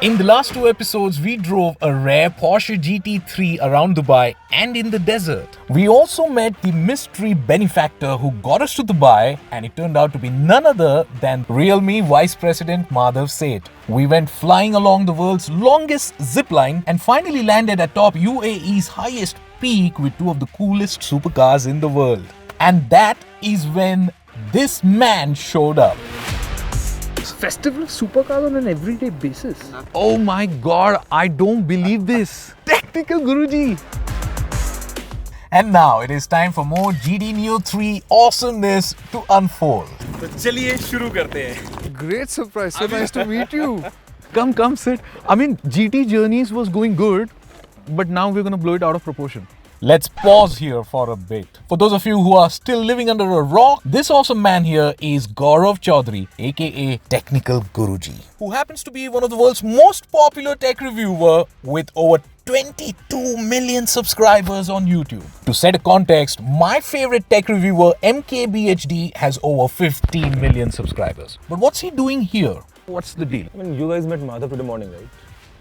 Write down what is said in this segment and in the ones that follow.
In the last two episodes, we drove a rare Porsche GT3 around Dubai and in the desert. We also met the mystery benefactor who got us to Dubai, and it turned out to be none other than realme Vice President Madhav Seth. We went flying along the world's longest zipline and finally landed atop UAE's highest peak with two of the coolest supercars in the world. And that is when this man showed up. Festival of supercars on an everyday basis. Oh my god, I don't believe this. Technical Guruji. And now it is time for more GT Neo 3 awesomeness to unfold. तो चलिए शुरू करते हैं. Great surprise. So nice to meet you. Come sit. I mean, GT Journeys was going good, but now we're gonna blow it out of proportion. Let's pause here for a bit. For those of you who are still living under a rock, this awesome man here is Gaurav Chaudhary, aka Technical Guruji, who happens to be one of the world's most popular tech reviewer with over 22 million subscribers on YouTube. To set a context, my favorite tech reviewer MKBHD has over 15 million subscribers. But what's he doing here? What's the deal? I mean, you guys met Madhav today morning, right?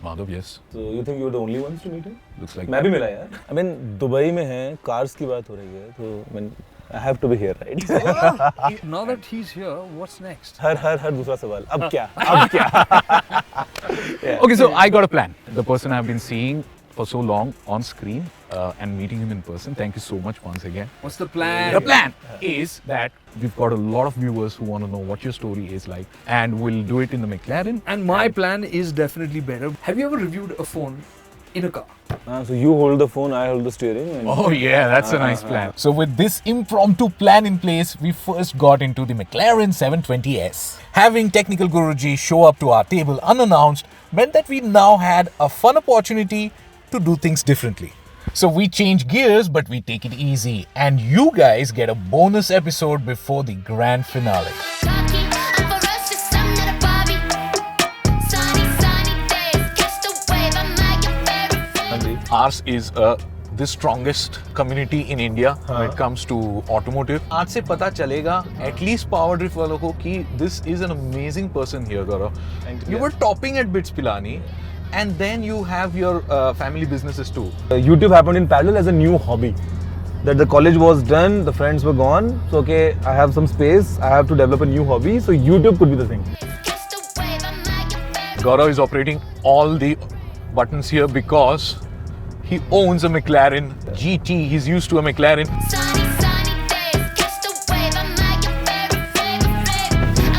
Madhav, yes. So you think you were the only ones to meet him? Looks like. मैं भी मिला यार. I mean, Dubai में हैं, cars की बात हो रही है, तो I mean, I have to be here, right? Now that he's here, what's next? हर दूसरा सवाल. अब क्या? Yeah. Okay, so I got a plan. The person I've been seeing for so long on screen and meeting him in person. Thank you so much once again. What's the plan? The plan is that we've got a lot of viewers who want to know what your story is like, and we'll do it in the McLaren. And my plan is definitely better. Have you ever reviewed a phone in a car? So you hold the phone, I hold the steering. And Oh yeah, that's a nice plan. So with this impromptu plan in place, we first got into the McLaren 720S. Having Technical Guruji show up to our table unannounced meant that we now had a fun opportunity to do things differently. So we change gears, but we take it easy, and you guys get a bonus episode before the grand finale. Ours is the strongest community in India when it comes to automotive. आज से पता चलेगा at least power drift वालों को कि this is an amazing person here, Gaurav. You were topping at Bits Pilani, and then you have your family businesses too. YouTube happened in parallel as a new hobby. That the college was done, the friends were gone. So okay, I have some space. I have to develop a new hobby. So YouTube could be the thing. Gaurav is operating all the buttons here because he owns a McLaren GT. He's used to a McLaren.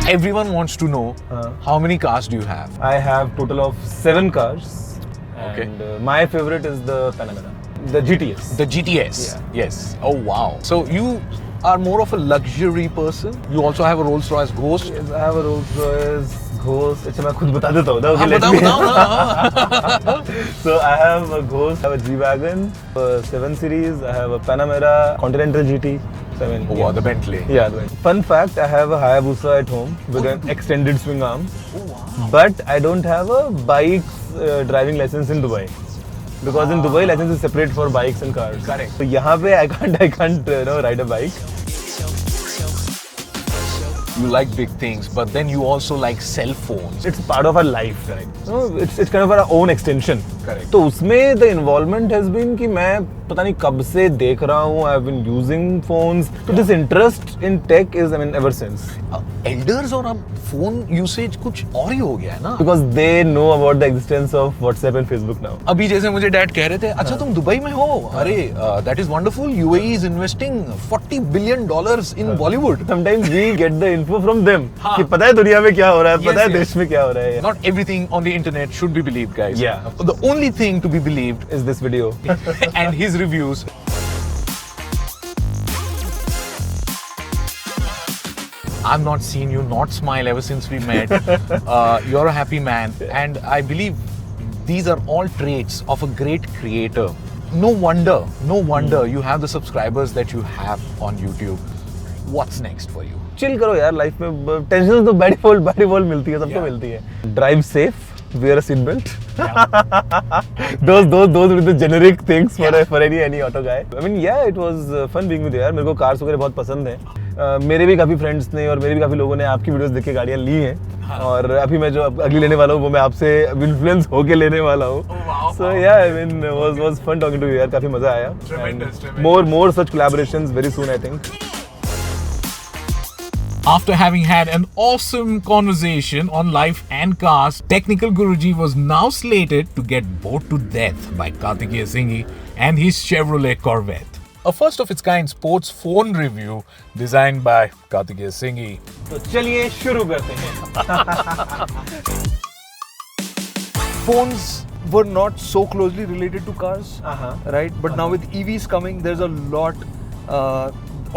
Everyone wants to know how many cars do you have? I have total of 7 cars. Okay. And my favorite is the Panamera, the GTS. The GTS. Yeah. Yes. Oh wow. So you are more of a luxury person. You also have a Rolls-Royce Ghost. Yes, I have a Rolls-Royce Ghost. अच्छा मैं खुद बता देता हूँ. हाँ, बताओ. So I have a Ghost, I have a G-Wagon, a 7 Series, I have a Panamera, Continental GT. So, I mean, Oh wow, the Bentley. Yeah, the Bentley. Fun fact, I have a Hayabusa at home with an extended swing arm. Oh wow. But I don't have a bike's driving license in Dubai. Because in Dubai, license is separate for bikes and cars. Correct. So यहाँ पे I can't ride a bike. You like big things, but then you also like cell phones. It's part of our life, correct? No, it's kind of our own extension. Correct. तो उसमें the involvement has been कि मैं पता नहीं कब से देख रहा हूँ. I've been using phones. So this interest in tech is, I mean, ever since. Elders और अब phone usage कुछ और ही हो गया है ना? Because they know about the existence of WhatsApp and Facebook now. अभी जैसे मुझे डैड कह रहे थे, अच्छा तुम दुबई में हो? अरे, that is wonderful. UAE is investing $40 billion in Bollywood. Sometimes we get the info from them. कि पता है दुनिया में क्या हो रहा है, पता है देश में क्या हो रहा है. Not everything on the internet should be believed, guys. Yeah. The only thing to be believed Is this video. and his reviews. I've not seen you not smile ever since we met. You're a happy man, and I believe these are all traits of a great creator. No wonder you have the subscribers that you have on YouTube. What's next for you? Chill करो यार, life में tension तो by default मिलती है, सबको मिलती है. Drive safe, wear a seat belt. Those are the generic things for any auto guy. I mean, yeah, it was fun being with you यार. मेरे को cars वगैरह बहुत पसंद है. मेरे भी काफ़ी फ्रेंड्स ने और मेरे भी काफ़ी लोगों ने आपकी वीडियोस देख के गाड़ियाँ ली हैं। हाँ। और अभी मैं जो अगली लेने वाला हूँ वो मैं आपसे इन्फ्लुएंस होके लेने वाला हूँ। So yeah I mean was fun talking to you यार, काफ़ी मज़ा आया। More such collaborations very soon I think. After having had an awesome conversation on life and cars, Technical Guruji was now slated to get bored to death by Kartikeya Singhi and his Chevrolet Corvette. A first of its kind sports phone review designed by Kartikeya Singhi. तो चलिए शुरू करते हैं। Phones were not so closely related to cars, right? But now with EVs coming, there's a lot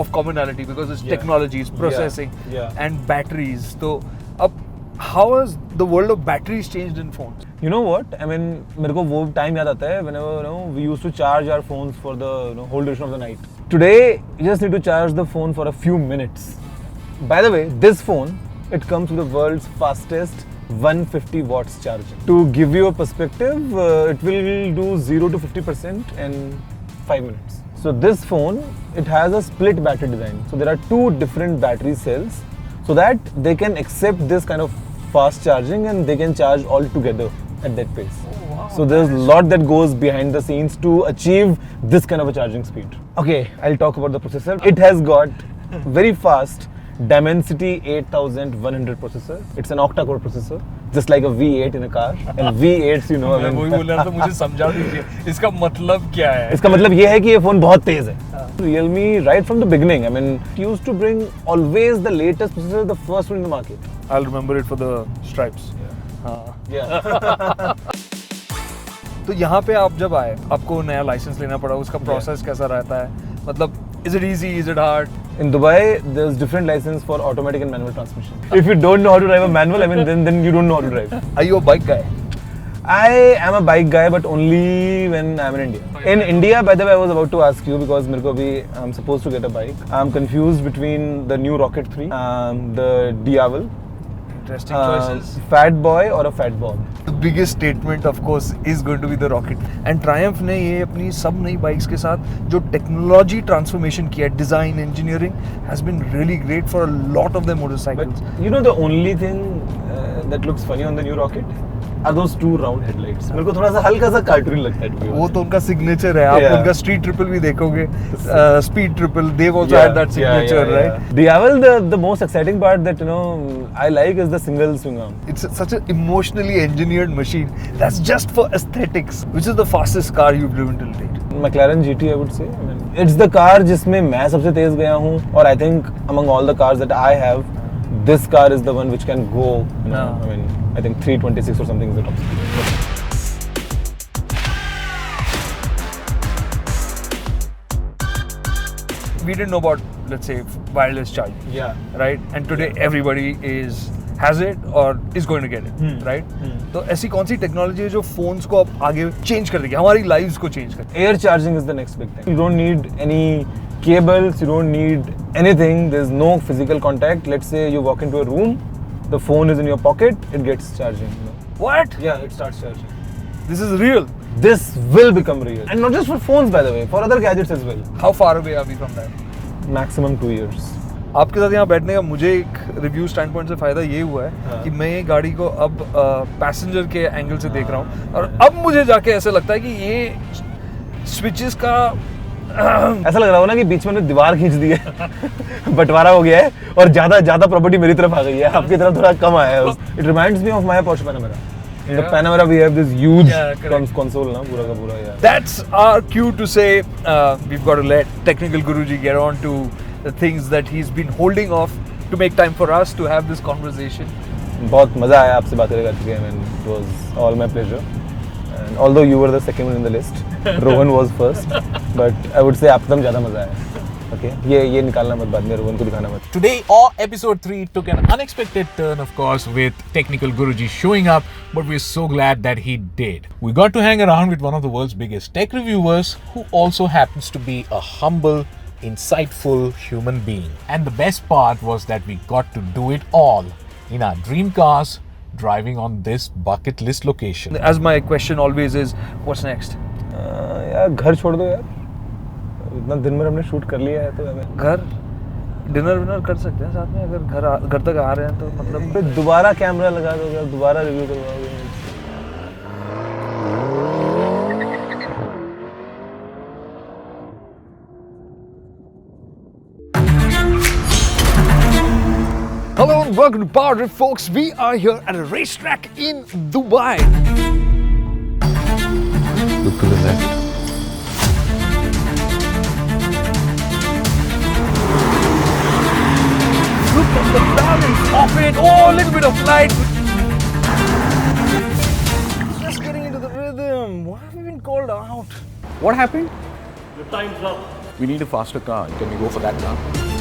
of commonality because it's technology, it's processing, and batteries. So, how has the world of batteries changed in phones? You know what? I mean, मेरे को वो time याद आता है whenever we used to charge our phones for the whole duration of the night. Today, you just need to charge the phone for a few minutes. By the way, this phone, it comes with the world's fastest 150 watts charging. To give you a perspective, it will do 0 to 50% in 5 minutes. So this phone, it has a split battery design. So there are two different battery cells so that they can accept this kind of fast charging and they can charge all together at that pace. Oh, wow. So there's a lot that goes behind the scenes to achieve this kind of a charging speed. Okay, I'll talk about the processor. It has got very fast Dimensity 8100 processor. It's an octa-core processor, just like a V8 in a car. And V8s, you know, I मैं mean, वही बोल रहा था, मुझे समझा दीजिए इसका मतलब क्या है? इसका मतलब ये है कि ये फोन बहुत तेज है. Realme, right from the beginning, I mean, it used to bring always the latest processor, the first one in the market. I'll remember it for the stripes. Yeah. तो यहाँ पे आप जब आए, आपको नया लाइसेंस लेना पड़ा, उसका प्रोसेस कैसा रहता है? मतलब, is it easy? Is it hard? In Dubai, there's different license for automatic and manual transmission. If you don't know how to drive a manual, I mean, then you don't know how to drive. Are you a bike guy? I am a bike guy, but only when I'm in India. In India, by the way, I was about to ask you because मेरे को भी I'm supposed to get a bike. I'm confused between the new Rocket 3, the Diavel, Interesting choices. Fat Boy or a Fat Bob. The biggest statement, of course, is going to be the Rocket. And Triumph ने ये अपनी सब नई bikes के साथ जो technology transformation किया है, design, engineering, has been really great for a lot of their motorcycles. But you know the only thing that looks funny on the new Rocket are those two round headlights. मेरे को थोड़ा सा हल्का सा cartoon लगता है. वो तो उनका सिग्नेचर है. आप उनका स्ट्रीट ट्रिपल भी देखोगे, speed triple, they've also had that signature, right? Diavel, the most exciting part that I like is the single swing arm. It's such an emotionally engineered machine that's just for aesthetics. Which is the fastest car you've driven till date? McLaren GT, I would say. I mean, it's the car जिसमें मैं सबसे तेज गया हूँ. और I think among all the cars that I have, this car is the one which can go. I mean, I think 326 or something is the top speed. We didn't know about, let's say, wireless charging. Yeah. Right? And today everybody has it or is going to get it. Right? तो ऐसी कौन सी technology है जो phones को अब आगे change कर देगी, हमारी लाइव्स को चेंज कर देगी? Air charging is the next big thing. You don't need any cables, you don't need anything. There's no physical contact. Let's say you walk into a room, the phone is in your pocket, it gets charging. What? Yeah, it starts charging. This is real. This will become real. And not just for phones, by the way, for other gadgets as well. How far away are we from that? Maximum 2 years. आपके साथ यहाँ बैठने का मुझे एक review stand point से फायदा ये हुआ है कि मैं ये गाड़ी को अब पैसेंजर के एंगल से देख रहा हूँ और अब मुझे जाके ऐसा लगता है कि ये स्विचेस का ऐसा लग रहा हो ना कि बीच में दीवार खींच दी है, बंटवारा हो गया है और ज्यादा प्रॉपर्टी मेरी तरफ आ गई है, आपकी तरफ थोड़ा कम आया है. It reminds me of my Porsche Panamera. In the Panamera we have this huge console ना पूरा का पूरा. Yeah. That's our cue to say we've got to let Technical Guruji get on to the things that he's been holding off to make time for us to have this conversation. बहुत मजा आया आपसे बातें करके. I mean, it was all my pleasure. And although you were the second one in the list, Rohan was first, but I would say आप तम ज़्यादा मजा आया. Okay, ये निकालना मत बाद में, रोहन को दिखाना मत. Today, our episode 3 took an unexpected turn, of course, with Technical Guruji showing up, but we're so glad that he did. We got to hang around with one of the world's biggest tech reviewers, who also happens to be a humble, insightful human being. And the best part was that we got to do it all in our dream cars, driving on this bucket list location. As my question always is, what's next? यार घर छोड़ दो यार, इतना दिन में हमने shoot कर लिया है तो हमें घर डिनर विनर कर सकते हैं साथ में अगर घर तक आ रहे हैं तो मतलब फिर दोबारा कैमरा लगा दोगे दोबारा रिव्यू करवाओगे Hello and welcome to PORSCHE, folks. We are here at a racetrack in Dubai. Look to the left. Look at the balance of it. Oh, a little bit of light. Just getting into the rhythm. Why have we been called out? What happened? Your time's up. We need a faster car. Can we go for that car?